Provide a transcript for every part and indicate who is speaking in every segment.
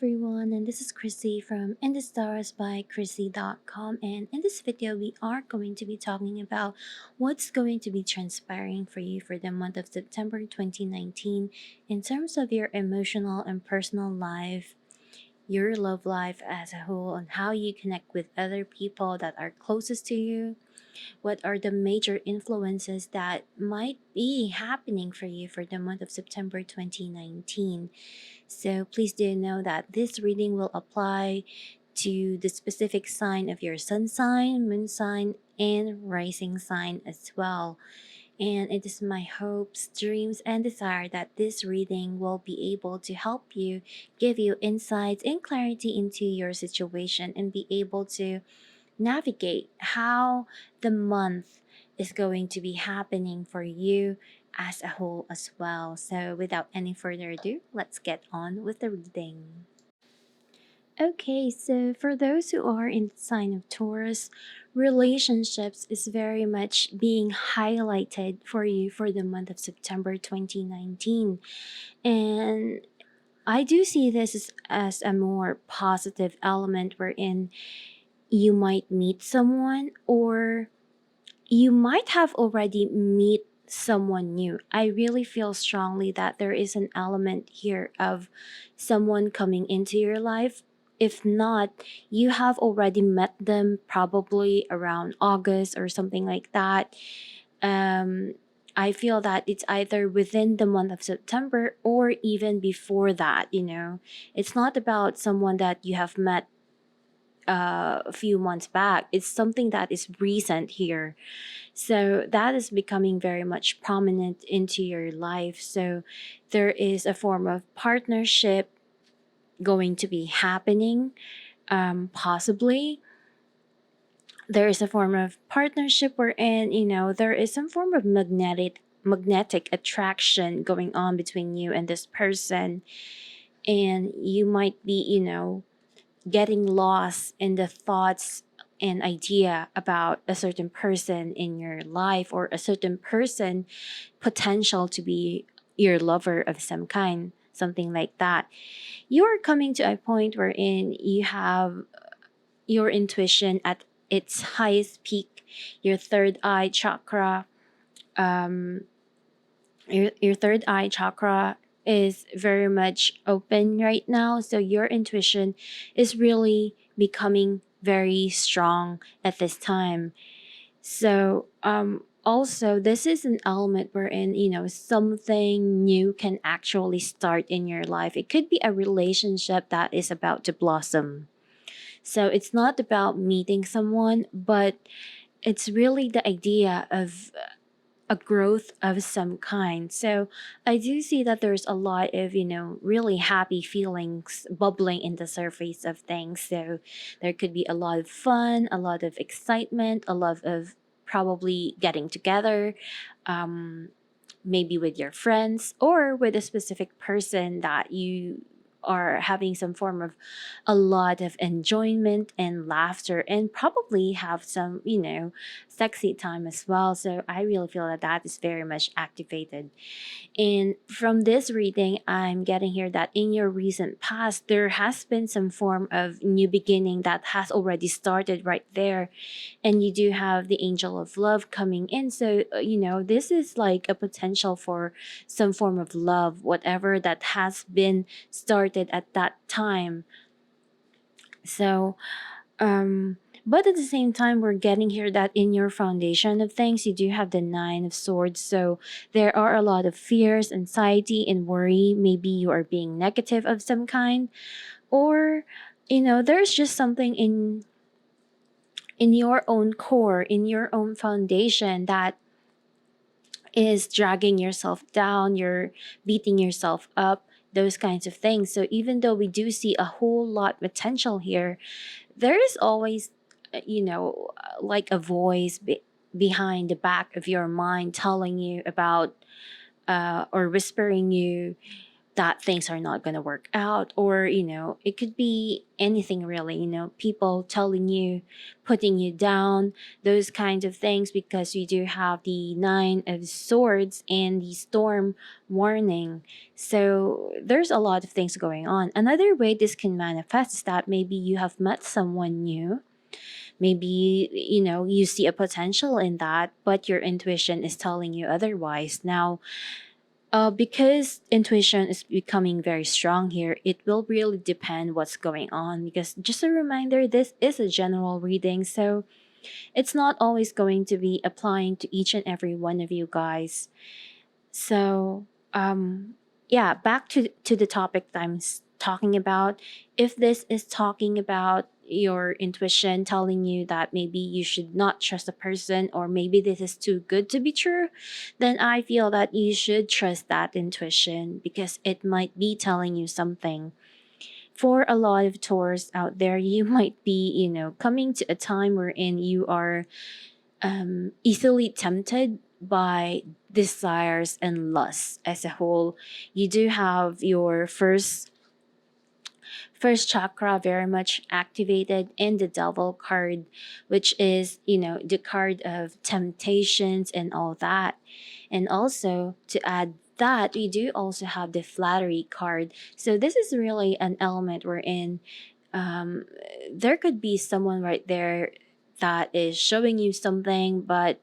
Speaker 1: everyone, and this is Chrissy from InTheStars by Chrissy.com. And in this video, we are going to be talking about what's going to be transpiring for you for the month of September 2019 in terms of your emotional and personal life, your love life as a whole, and how you connect with other people that are closest to you. What are the major influences that might be happening for you for the month of September 2019? So please do know that this reading will apply to the specific sign of your sun sign, moon sign, and rising sign as well. And it is my hopes, dreams, and desire that this reading will be able to help you, give you insights and clarity into your situation, and be able to navigate how the month is going to be happening for you as a whole as well. So, without any further ado, let's get on with the reading. Okay, so for those who are in the sign of Taurus, relationships is very much being highlighted for you for the month of September 2019. And I do see this as a more positive element wherein you might meet someone or you might have already meet someone new. I really feel strongly that there is an element here of someone coming into your life. If not, you have already met them probably around August or something like that. Um, I feel that it's either within the month of September or even before that. It's not about someone that you have met a few months back. It's something that is recent here. So that is becoming very much prominent into your life. So there is a form of partnership going to be happening, possibly. There is a form of partnership wherein, there is some form of magnetic attraction going on between you and this person. And you might be, getting lost in the thoughts and idea about a certain person in your life or a certain person potential to be your lover of some kind, something like that. You are coming to a point wherein you have your intuition at its highest peak, your third eye chakra. Um, your third eye chakra is very much open right now. So your intuition is really becoming very strong at this time. So, also, this is an element wherein, something new can actually start in your life. It could be a relationship that is about to blossom. So, it's not about meeting someone, but it's really the idea of a growth of some kind. So I do see that there's a lot of, really happy feelings bubbling in the surface of things. So there could be a lot of fun, a lot of excitement, a lot of probably getting together, um, maybe with your friends or with a specific person that you are having some form of a lot of enjoyment and laughter and probably have some sexy time as well. So I really feel that that is very much activated. And from this reading, I'm getting here that in your recent past, there has been some form of new beginning that has already started right there. And you do have the angel of love coming in. So, this is like a potential for some form of love, whatever that has been started at that time. So, but at the same time, we're getting here that in your foundation of things, you do have the Nine of Swords. So there are a lot of fears, anxiety, and worry. Maybe you are being negative of some kind, or there's just something in your own core, in your own foundation that is dragging yourself down. You're beating yourself up. Those kinds of things. So even though we do see a whole lot potential here, there is always like a voice behind the back of your mind telling you about or whispering you that things are not going to work out, or it could be anything really, people telling you, putting you down, those kinds of things, because you do have the nine of swords and the storm warning. So there's a lot of things going on. Another way this can manifest is that maybe you have met someone new. Maybe you see a potential in that, but your intuition is telling you otherwise. Now, because intuition is becoming very strong here, it will really depend what's going on. Because just a reminder, this is a general reading, so it's not always going to be applying to each and every one of you guys. So, yeah, back to the topic that talking about. If this is talking about your intuition telling you that maybe you should not trust a person, or maybe this is too good to be true, then I feel that you should trust that intuition, because it might be telling you something. For a lot of tours out there, you might be, coming to a time wherein you are easily tempted by desires and lusts as a whole. You do have your first chakra very much activated in the devil card, which is the card of temptations and all that. And also to add that, we do also have the flattery card. So this is really an element wherein um, there could be someone right there that is showing you something, but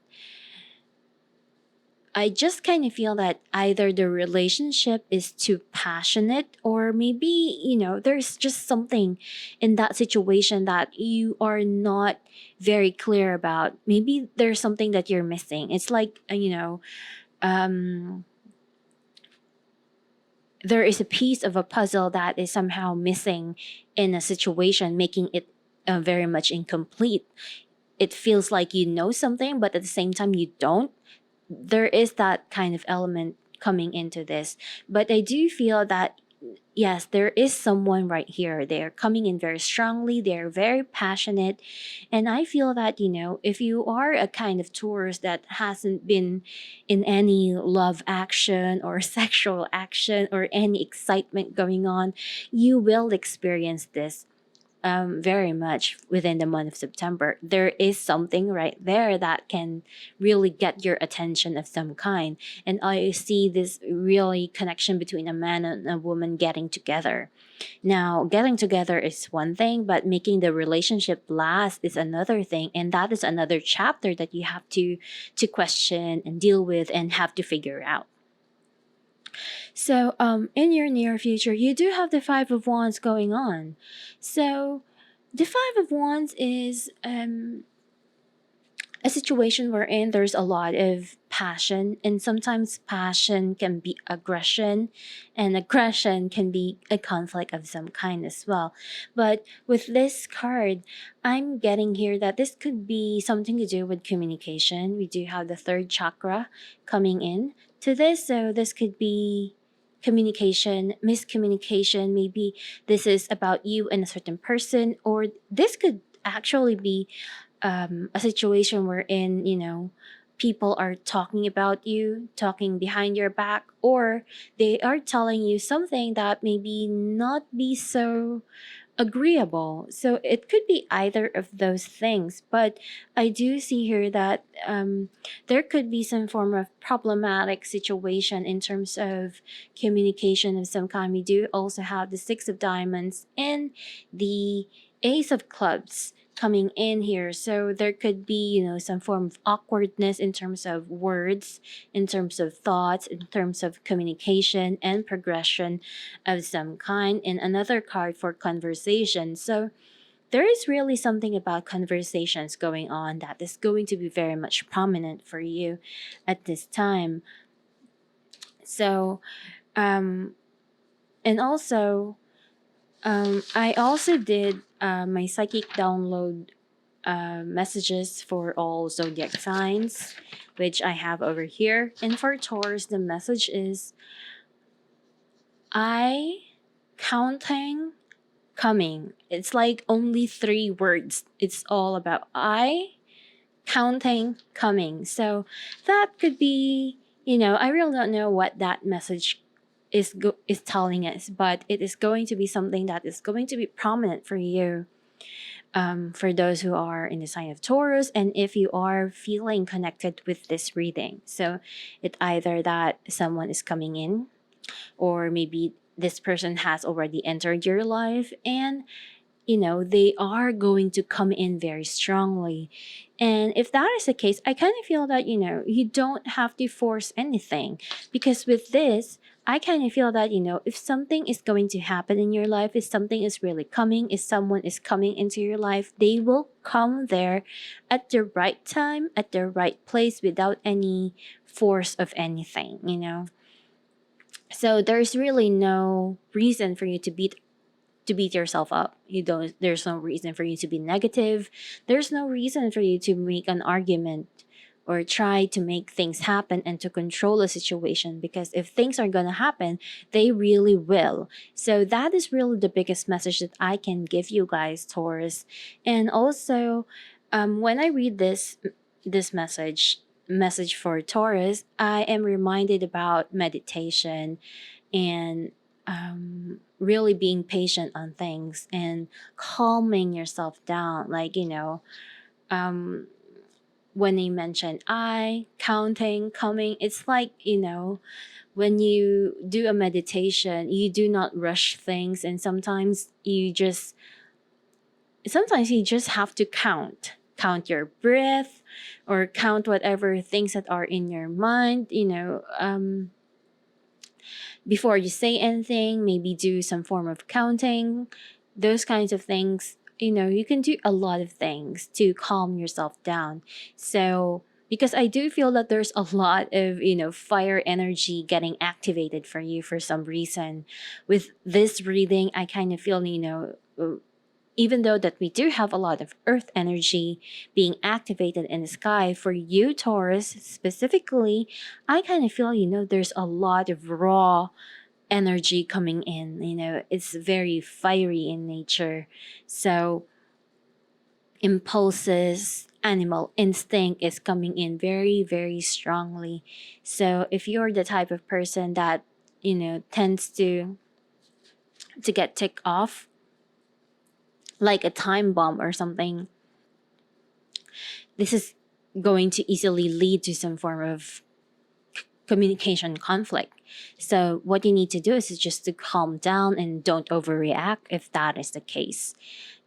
Speaker 1: I just kind of feel that either the relationship is too passionate, or maybe, there's just something in that situation that you are not very clear about. Maybe there's something that you're missing. It's like, um, there is a piece of a puzzle that is somehow missing in a situation, making it very much incomplete. It feels like you know something, but at the same time, you don't. There is that kind of element coming into this. But I do feel that yes, there is someone right here. They're coming in very strongly, they're very passionate. And I feel that, if you are a kind of tourist that hasn't been in any love action or sexual action or any excitement going on, you will experience this very much within the month of September. There is something right there that can really get your attention of some kind. And I see this really connection between a man and a woman getting together. Now, getting together is one thing, but making the relationship last is another thing. And that is another chapter that you have to question and deal with and have to figure out. So, in your near future, you do have the Five of Wands going on. So, the Five of Wands is a situation wherein there's a lot of passion, and sometimes passion can be aggression, and aggression can be a conflict of some kind as well. But with this card, I'm getting here that this could be something to do with communication. We do have the third chakra coming in to this, so this could be communication, miscommunication. Maybe this is about you and a certain person, or this could actually be a situation wherein people are talking about you, talking behind your back, or they are telling you something that maybe not be so agreeable. So it could be either of those things. But I do see here that there could be some form of problematic situation in terms of communication of some kind. We do also have the Six of Diamonds and the Ace of Clubs coming in here. So there could be, some form of awkwardness in terms of words, in terms of thoughts, in terms of communication and progression of some kind, and another card for conversation. So there is really something about conversations going on that is going to be very much prominent for you at this time. So, um, and also, I also did my psychic download messages for all zodiac signs, which I have over here. And for Taurus, the message is I counting coming. It's like only three words. It's all about I counting coming. So that could be, I really don't know what that message is telling us, but it is going to be something that is going to be prominent for you, for those who are in the sign of Taurus, and if you are feeling connected with this reading. So it either that someone is coming in, or maybe this person has already entered your life, and they are going to come in very strongly. And if that is the case, I kind of feel that, you don't have to force anything. Because with this, I kind of feel that, if something is going to happen in your life, if something is really coming, if someone is coming into your life, they will come there at the right time, at the right place, without any force of anything. So there's really no reason for you to beat yourself up. You don't There's no reason for you to be negative. There's no reason for you to make an argument or try to make things happen and to control a situation, because if things are going to happen, they really will. So that is really the biggest message that I can give you guys, Taurus. And also, when I read this message for Taurus, I am reminded about meditation and really being patient on things and calming yourself down. Like, um, when they mention I, counting, coming, it's like, when you do a meditation, you do not rush things, and sometimes you just have to count your breath, or count whatever things that are in your mind, before you say anything, maybe do some form of counting, those kinds of things. You can do a lot of things to calm yourself down. So, because I do feel that there's a lot of, fire energy getting activated for you for some reason. With this reading, I kind of feel, even though that we do have a lot of earth energy being activated in the sky, for you, Taurus, specifically, I kind of feel, there's a lot of raw energy coming in. It's very fiery in nature. So impulses, animal instinct is coming in very, very strongly. So if you're the type of person that, tends to get ticked off like a time bomb or something, this is going to easily lead to some form of communication conflict. So what you need to do is just to calm down and don't overreact if that is the case.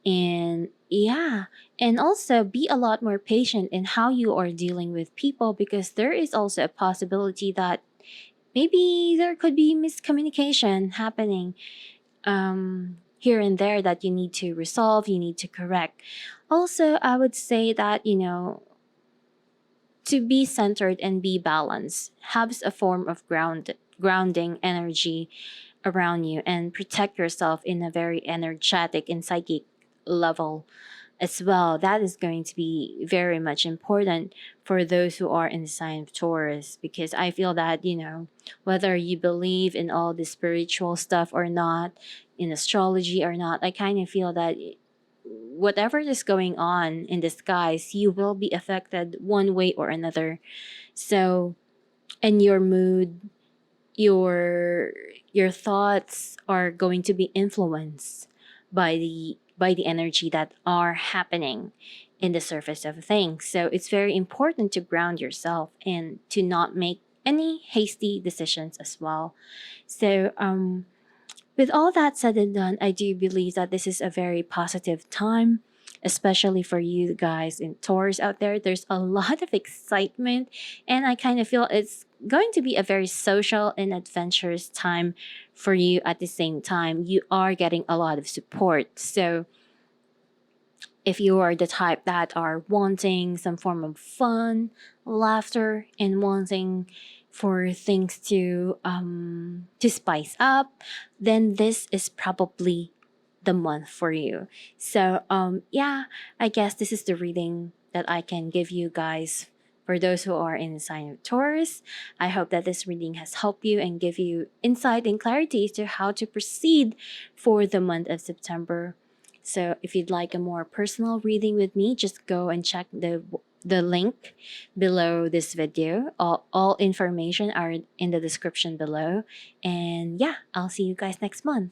Speaker 1: And yeah, and also be a lot more patient in how you are dealing with people, because there is also a possibility that maybe there could be miscommunication happening, here and there, that you need to resolve, you need to correct. Also, I would say that, to be centered and be balanced, have a form of grounding energy around you, and protect yourself in a very energetic and psychic level as well. That is going to be very much important for those who are in the sign of Taurus, because I feel that, whether you believe in all the spiritual stuff or not, in astrology or not, I kind of feel that whatever is going on in the skies, you will be affected one way or another. So, and your mood, your your thoughts are going to be influenced by the energy that are happening in the surface of things. So it's very important to ground yourself and to not make any hasty decisions as well. So, with all that said and done, I do believe that this is a very positive time, especially for you guys in Taurus out there. There's a lot of excitement, and I kind of feel it's going to be a very social and adventurous time for you. At the same time, you are getting a lot of support. So, if you are the type that are wanting some form of fun, laughter, and wanting for things to spice up, then this is probably the month for you. So yeah, I guess this is the reading that I can give you guys for those who are in the sign of Taurus. I hope that this reading has helped you and give you insight and clarity to how to proceed for the month of September. So if you'd like a more personal reading with me, just go and check the link below this video. All information are in the description below. And yeah, I'll see you guys next month.